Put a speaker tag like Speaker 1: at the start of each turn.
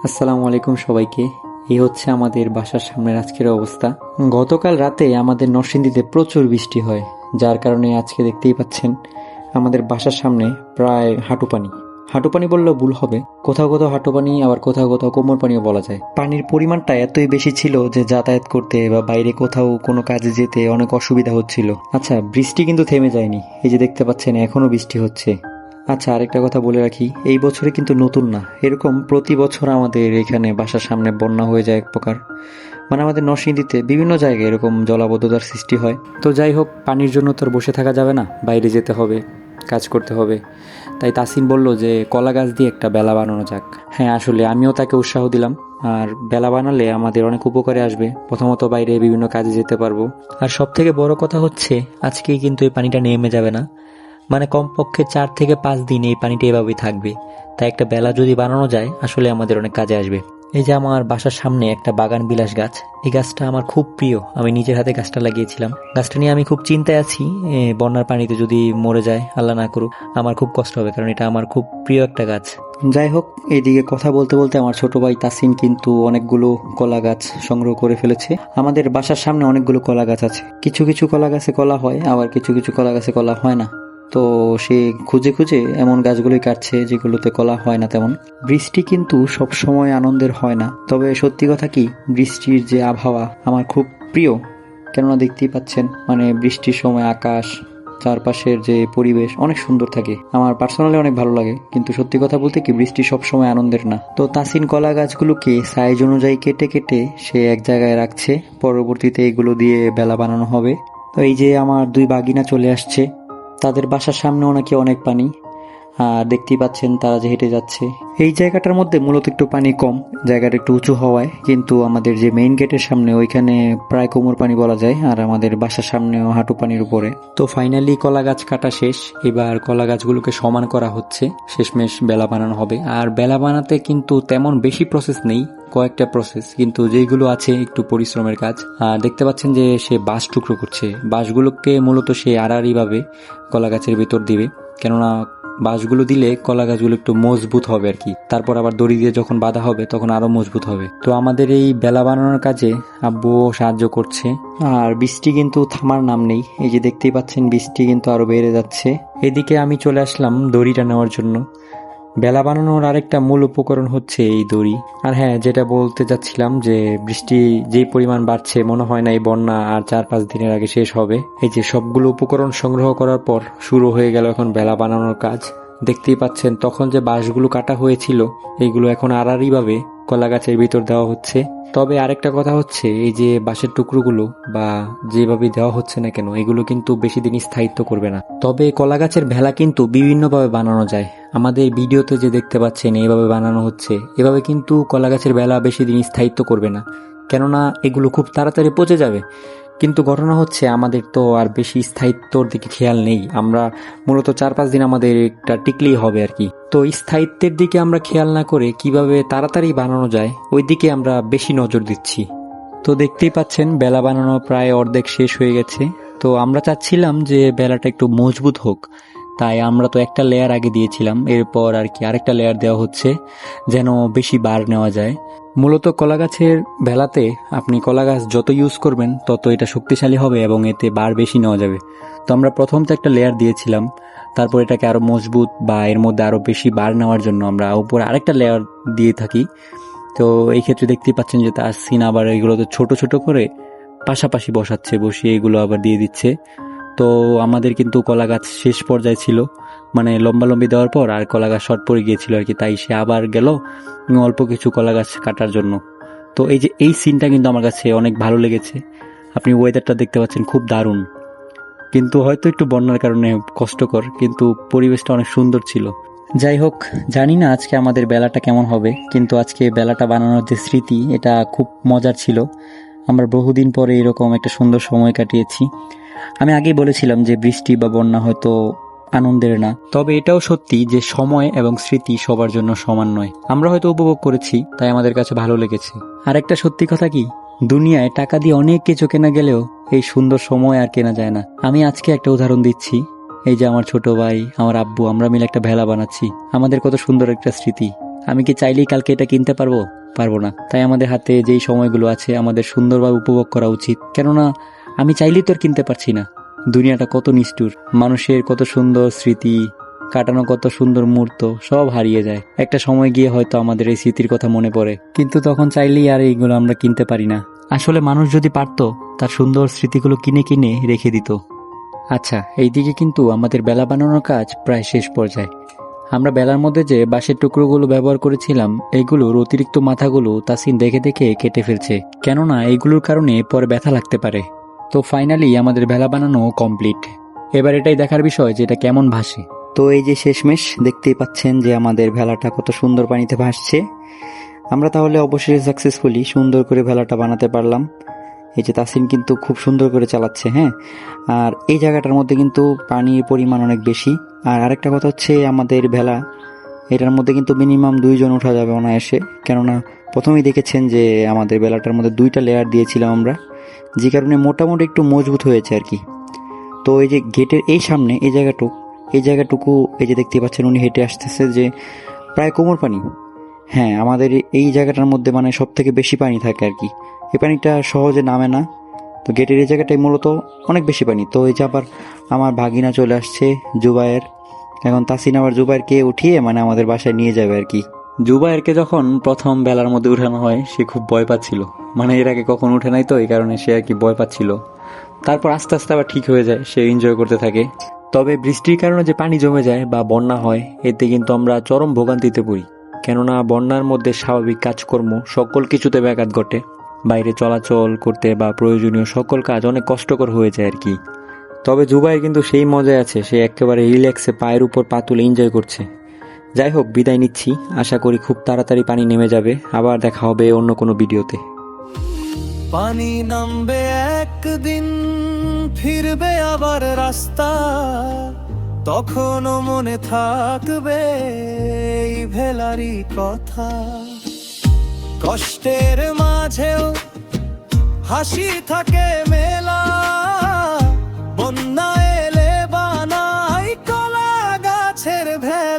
Speaker 1: আসসালামু আলাইকুম সবাইকে। এই হচ্ছে আমাদের বাসার সামনের আজকের অবস্থা। গতকাল রাতে আমাদের নরসিংদীতে প্রচুর বৃষ্টি হয়, যার কারণে আজকে দেখতেই পাচ্ছেন আমাদের বাসার সামনে প্রায় হাঁটু পানি। হাঁটু পানি বললেও ভুল হবে, কোথাও কোথাও হাঁটু পানি আবার কোথাও কোথাও কোমর পানিও বলা যায়। পানির পরিমাণটা এতই বেশি ছিল যে যাতায়াত করতে বা বাইরে কোথাও কোনো কাজে যেতে অনেক অসুবিধা হচ্ছিল। আচ্ছা, বৃষ্টি কিন্তু থেমে যায়নি, এই যে দেখতে পাচ্ছেন এখনো বৃষ্টি হচ্ছে। আচ্ছা, আরেকটা কথা বলে রাখি, এই বছরে কিন্তু নতুন না, এরকম প্রতি বছর আমাদের এখানে বাসার সামনে বন্যা হয়ে যায় এক প্রকার। মানে আমাদের নরসিংদীতে বিভিন্ন জায়গায় এরকম জলাবদ্ধতার সৃষ্টি হয়। তো যাই হোক, পানির জন্য তো আর বসে থাকা যাবে না, বাইরে যেতে হবে, কাজ করতে হবে। তাই তাসিন বলল যে কলা গাছ দিয়ে একটা বেলা বানানো যাক। হ্যাঁ, আসলে আমিও তাকে উৎসাহ দিলাম। আর বেলা বানালে আমাদের অনেক উপকারে আসবে। প্রথমত বাইরে বিভিন্ন কাজে যেতে পারবো। আর সব থেকে বড় কথা হচ্ছে, আজকেই কিন্তু এই পানিটা নেমে যাবে না, মানে কমপক্ষে 4 থেকে 5 দিন এই পানিটা এভাবেই থাকবে। তাই একটা বেলা যদি বানানো যায় আসলে আমাদের অনেক কাজে আসবে। এই যে আমার বাসার সামনে একটা বাগান বিলাস গাছ, এই গাছটা আমার খুব প্রিয়। আমি নিজের হাতে গাছটা লাগিয়েছিলাম। গাছটা নিয়ে আমি খুব চিন্তায় আছি, বন্যার পানিতে যদি মরে যায়, আল্লাহ না করুক, আমার খুব কষ্ট হবে, কারণ এটা আমার খুব প্রিয় একটা গাছ। যাই হোক, এইদিকে কথা বলতে বলতে আমার ছোট ভাই তাসিন কিন্তু অনেকগুলো কলা গাছ সংগ্রহ করে ফেলেছে। আমাদের বাসার সামনে অনেকগুলো কলা গাছ আছে। কিছু কিছু কলা গাছে কলা হয়, আবার কিছু কিছু কলা গাছে কলা হয় না। তো সে খুঁজে খুঁজে এমন গাছগুলোই কাটছে যেগুলোতে কলা হয় না তেমন। বৃষ্টি কিন্তু সব সময় আনন্দের হয় না, তবে সত্যি কথা কি, বৃষ্টির যে আবহাওয়া আমার খুব প্রিয়। কেননা দেখতেই পাচ্ছেন, মানে বৃষ্টির সময় আকাশ, চারপাশের যে পরিবেশ অনেক সুন্দর থাকে। আমার পার্সোনালি অনেক ভালো লাগে, কিন্তু সত্যি কথা বলতে কি, বৃষ্টি সব সময় আনন্দের না। তো তাসিন কলা গাছগুলোকে সাইজ অনুযায়ী কেটে কেটে সে এক জায়গায় রাখছে, পরবর্তীতে এগুলো দিয়ে বেলা বানানো হবে। তো এই যে আমার 2 বাগিনা চলে আসছে, তাদের বাসার সামনেও নাকি অনেক পানি। আর দেখতেই পাচ্ছেন তারা যে হেঁটে যাচ্ছে। এই জায়গাটার মধ্যে মূলত একটু পানি কম, জায়গাটা একটু উঁচু হওয়ায়, কিন্তু আমাদের যে মেইন গেটের সামনে ওইখানে প্রায় কোমর পানি বলা যায়, আর আমাদের বাসার সামনেও হাঁটু পানির উপরে। তো ফাইনালি কলা গাছ কাটা শেষ, এবার কলা গাছগুলোকে সমান করা হচ্ছে, শেষমেশ বেলা বানানো হবে। আর বেলা বানাতে কিন্তু তেমন বেশি প্রসেস নেই, কয়েকটা প্রসেস, কিন্তু যেগুলো আছে একটু পরিশ্রমের কাজ। আর দেখতে পাচ্ছেন যে সে বাঁশ টুকরো করছে। বাঁশগুলোকে মূলত সে আড়াআড়ি ভাবে কলা গাছের ভিতর দিবে, কেননা বাঁশগুলো দিলে কলা গাছগুলো একটু মজবুত হবে আর কি। তারপর আবার দড়ি দিয়ে যখন বাঁধা হবে তখন আরো মজবুত হবে। তো আমাদের এই বেলা বানানোর কাজে আব্বুও সাহায্য করছে। আর বৃষ্টি কিন্তু থামার নাম নেই, এই যে দেখতেই পাচ্ছেন বৃষ্টি কিন্তু আরো বেড়ে যাচ্ছে। এদিকে আমি চলে আসলাম দড়িটা নেওয়ার জন্য। বেলা বানানোর আরেকটা মূল উপকরণ হচ্ছে এই দড়ি। আর হ্যাঁ, যেটা বলতে যাচ্ছিলাম, যে বৃষ্টি যেই পরিমাণ বাড়ছে, মনে হয় না এই বন্যা আর 4-5 দিনের আগে শেষ হবে। এই যে সবগুলো উপকরণ সংগ্রহ করার পর শুরু হয়ে গেল এখন বেলা বানানোর কাজ। দেখতেই পাচ্ছেন তখন যে বাঁশগুলো কাটা হয়েছিল, এইগুলো এখন আড়াআড়ি ভাবে কলা গাছের ভিতর দেওয়া হচ্ছে। তবে আরেকটা কথা হচ্ছে, এই যে বাঁশের টুকরোগুলো বা যেভাবে দেওয়া হচ্ছে না কেন, এগুলো কিন্তু বেশি দিন স্থায়িত্ব করবে না। তবে কলা গাছের ভেলা কিন্তু বিভিন্নভাবে বানানো যায়। আমাদের ভিডিওতে যে দেখতে পাচ্ছেন এইভাবে বানানো হচ্ছে, এভাবে কিন্তু কলা গাছের ভেলা বেশি দিন স্থায়িত্ব করবে না, কেননা এগুলো খুব তাড়াতাড়ি পচে যাবে। কিন্তু ঘটনা হচ্ছে, আমাদের তো আর বেশি স্থায়িত্বর দিকে খেয়াল নেই, আমরা মূলত 4-5 দিন আমাদের একটা টিকলেই হবে আর কি। তো স্থায়িত্বের দিকে আমরা খেয়াল না করে কিভাবে তাড়াতাড়ি বানানো যায় ওই দিকে আমরা বেশি নজর দিচ্ছি। তো দেখতেই পাচ্ছেন বেলা বানানো প্রায় অর্ধেক শেষ হয়ে গেছে। তো আমরা চাচ্ছিলাম যে বেলাটা একটু মজবুত হোক, তাই আমরা তো একটা লেয়ার আগে দিয়েছিলাম, এরপর আর কি আরেকটা লেয়ার দেওয়া হচ্ছে যেন বেশি বার নেওয়া যায়। মূলত কলা গাছের ভেলাতে আপনি কলা গাছ যত ইউজ করবেন তত এটা শক্তিশালী হবে এবং এতে বার বেশি নেওয়া যাবে। তো আমরা প্রথম তো একটা লেয়ার দিয়েছিলাম, তারপর এটাকে আরো মজবুত বা এর মধ্যে আরো বেশি বার নেওয়ার জন্য আমরা উপরে আরেকটা লেয়ার দিয়ে থাকি। তো এই ক্ষেত্রে দেখতেই পাচ্ছেন যে তার সিন আবার এগুলোতে ছোট ছোট করে পাশাপাশি বসিয়ে এগুলো আবার দিয়ে দিচ্ছে। তো আমাদের কিন্তু কলা গাছ শেষ পর্যায়ে ছিল, মানে লম্বি দেওয়ার পর আর কলা গাছ শর্ট পড়ে গিয়েছিল আর কি, তাই সে আবার গেল অল্প কিছু কলা গাছ কাটার জন্য। তো এই যে এই সিনটা কিন্তু আমার কাছে অনেক ভালো লেগেছে। আপনি ওয়েদারটা দেখতে পাচ্ছেন, খুব দারুণ, কিন্তু হয়তো একটু বন্যার কারণে কষ্টকর, কিন্তু পরিবেশটা অনেক সুন্দর ছিল। যাই হোক, জানি না আজকে আমাদের বেলাটা কেমন হবে, কিন্তু আজকে বেলাটা বানানোর যে স্মৃতি, এটা খুব মজার ছিল। আমরা বহুদিন পরে এরকম একটা সুন্দর সময় কাটিয়েছি। আমি আগেই বলেছিলাম যে বৃষ্টি বা বন্যা হয়তো আনন্দের না, তবে এটাও সত্যি যে সময় এবং স্মৃতি সবার জন্য সমান নয়। আমরা হয়তো উপভোগ করেছি, তাই আমাদের কাছে ভালো লেগেছে। আর একটা সত্যি কথা কি, দুনিয়ায় টাকা দিয়ে অনেক কিছু কেনা গেলেও এই সুন্দর সময় আর কেনা যায় না। আমি আজকে একটা উদাহরণ দিচ্ছি, এই যে আমার ছোট ভাই, আমার আব্বু, আমরা মিলে একটা ভেলা বানাচ্ছি, আমাদের কত সুন্দর একটা স্মৃতি। আমি কি চাইলেই কালকে এটা কিনতে পারবো? পারবো না। তাই আমাদের হাতে যেই সময়গুলো আছে আমাদের সুন্দরভাবে উপভোগ করা উচিত। কেননা আমি চাইলেই তো আর কিনতে পারছি না। দুনিয়াটা কত নিষ্ঠুর, মানুষের কত সুন্দর স্মৃতি, কাটানো কত সুন্দর মুহূর্ত সব হারিয়ে যায়। একটা সময় গিয়ে হয়তো আমাদের এই স্মৃতির কথা মনে পড়ে, কিন্তু তখন চাইলেই আর এইগুলো আমরা কিনতে পারি না। আসলে মানুষ যদি পারতো তার সুন্দর স্মৃতিগুলো কিনে কিনে রেখে দিত। আচ্ছা, এইদিকে কিন্তু আমাদের বেলা বানানোর কাজ প্রায় শেষ পর্যায়ে। আমরা বেলার মধ্যে যে বাঁশের টুকরোগুলো ব্যবহার করেছিলাম, এইগুলোর অতিরিক্ত মাথাগুলো তাসিন দেখে দেখে কেটে ফেলছে, কেননা এইগুলোর কারণে পরে ব্যথা লাগতে পারে। তো ফাইনালি আমাদের বেলা বানানো কমপ্লিট। এবার এটাই দেখার বিষয় যে এটা কেমন ভাসে। তো এই যে শেষমেশ দেখতেই পাচ্ছেন যে আমাদের ভেলাটা কত সুন্দর পানিতে ভাসছে। আমরা তাহলে অবশ্যই সাকসেসফুলি সুন্দর করে ভেলাটা বানাতে পারলাম। এই যে তাসিন কিন্তু খুব সুন্দর করে চালাচ্ছে, হ্যাঁ। আর এই জায়গাটার মধ্যে কিন্তু পানির পরিমাণ অনেক বেশি। আর আরেকটা কথা হচ্ছে, আমাদের ভেলা এটার মধ্যে কিন্তু মিনিমাম 2 জন ওঠা যাবে অনায়াসে, কেননা প্রথমেই দেখেছেন যে আমাদের বেলাটার মধ্যে 2টা লেয়ার দিয়েছিলাম আমরা, যে কারণে মোটামুটি একটু মজবুত হয়েছে আর কি। তো এই যে গেটের এই সামনে এই জায়গাটুকু এই যে দেখতে পাচ্ছেন উনি হেঁটে আসতেছে, যে প্রায় কোমর পানি। হ্যাঁ, আমাদের এই জায়গাটার মধ্যে মানে সব থেকে বেশি পানি থাকে আর কি। এই পানিটা সহজে নামে না। তো গেটের এই জায়গাটাই মূলত অনেক বেশি পানি। তো এই যে আবার আমার ভাগিনা চলে আসছে, জুবায়ের। এখন তাসিন আবার জুবায়েরকে উঠিয়ে মানে আমাদের বাসায় নিয়ে যাবে আর কি। জুবায়েরকে যখন প্রথম বেলার মধ্যে উঠানো হয় সে খুব ভয় পাচ্ছিল, মানে এর আগে কখন উঠে নাই তো এই কারণে সে আর কি ভয় পাচ্ছিল। তারপর আস্তে আস্তে আবার ঠিক হয়ে যায়, সে এনজয় করতে থাকে। তবে বৃষ্টির কারণে যে পানি জমে যায় বা বন্যা হয়, এতে কিন্তু আমরা চরম ভোগান্তিতে পড়ি। কেননা বন্যার মধ্যে স্বাভাবিক কাজকর্ম সকল কিছুতে ব্যাঘাত ঘটে। বাইরে চলাচল করতে বা প্রয়োজনীয় সকল কাজ অনেক কষ্টকর হয়ে যায় আর কি। তবে জুবাইর কিন্তু সেই মজায় আছে, সে একেবারে রিল্যাক্সে পায়ের উপর পা তুলে এনজয় করছে। যাই হোক, বিদায় নিচ্ছি। আশা করি খুব তাড়াতাড়ি পানি নেমে যাবে। আবার দেখা হবে অন্য কোনো ভিডিওতে।
Speaker 2: পানি নামবে একদিন, ফিরবে আবার রাস্তা, তখনও মনে থাকবে এই ভেলারি কথা। কষ্টের মাঝেও হাসি থাকে মেলা, বন্যা এলে বানাই কলা গাছের ভেলা।